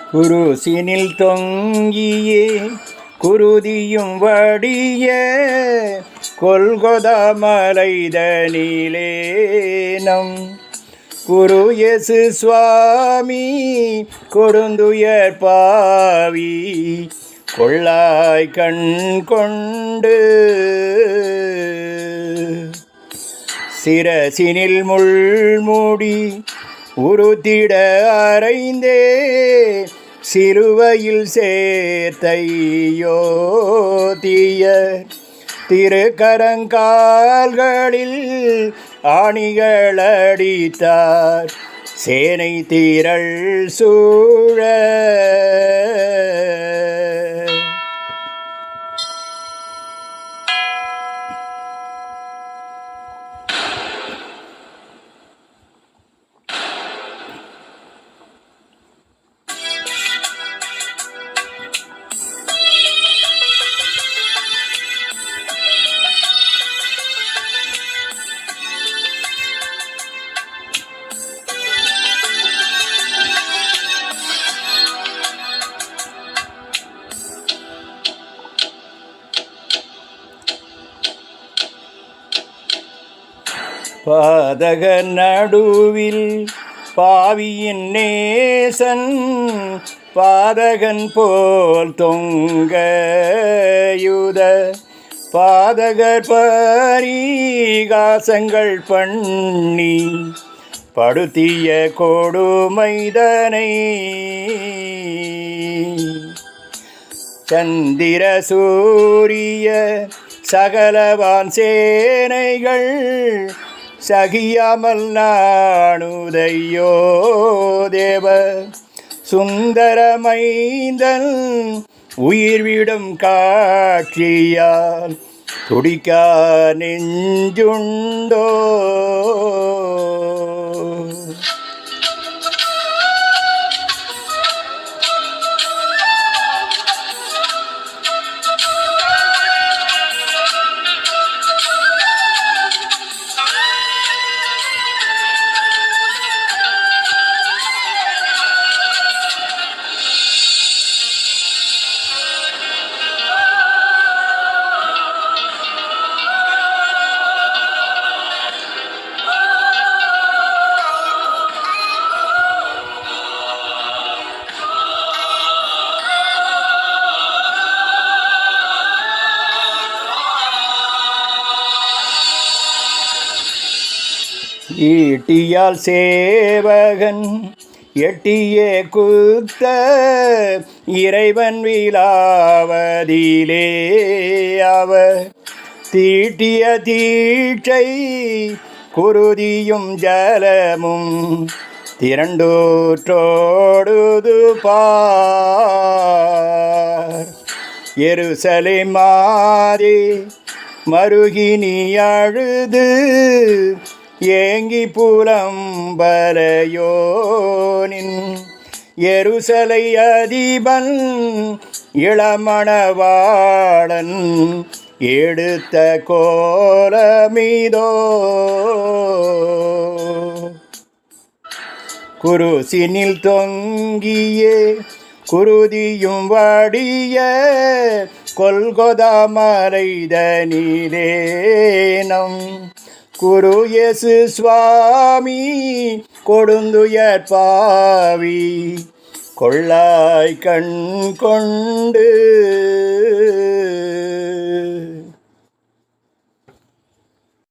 குருசினில் தொங்கியே குருதியும் வடிய கொல்கொதா மலைதனிலே நம் குரு இயேசு சுவாமி கொடுந்துயர் பாவி கொள்ளாய் கண் கொண்டு சிரசினில் முள்முடி உருத்திட அறைந்தே சிறுவையில் சேர்த்தையோ தீய திருக்கரங்கால்களில் ஆணிகள் அடித்தார் சேனை தீரள் சூழ பாதக நடுவில் பாவியின் நேசன் பாதகன் போல் தொங்கயுத பாதகர் பரிகாசங்கள் பண்ணி படுத்திய கொடுமைதனை சந்திர சூரிய சகலவான் சேனைகள் சகியாமல் நாணுதையோ தேவ சுந்தரமைந்தன் உயிர்விடும் காட்சியால் துடிக்கா நெஞ்சுண்டோ ஈட்டியால் சேவகன் எட்டியே குத்த இறைவன் விழாவதிலே அவர் தீட்டிய தீட்சை குருதியும் ஜலமும் திரண்டோற்றோடுது பார் எருசலேம் மாறி மருகினி அழுது ஏங்கி புலம்பலையோனின் எருசலை அதிபன் இளமணவாளன் எடுத்த கோலமிதோ குருசினில் தொங்கியே குருதியும் வடிய கொல்கொதா மலைதனிலே நம் குரு இயேசு சுவாமி கொடுந்துயர் பாவி கொள்ளாய் கண் கொண்டு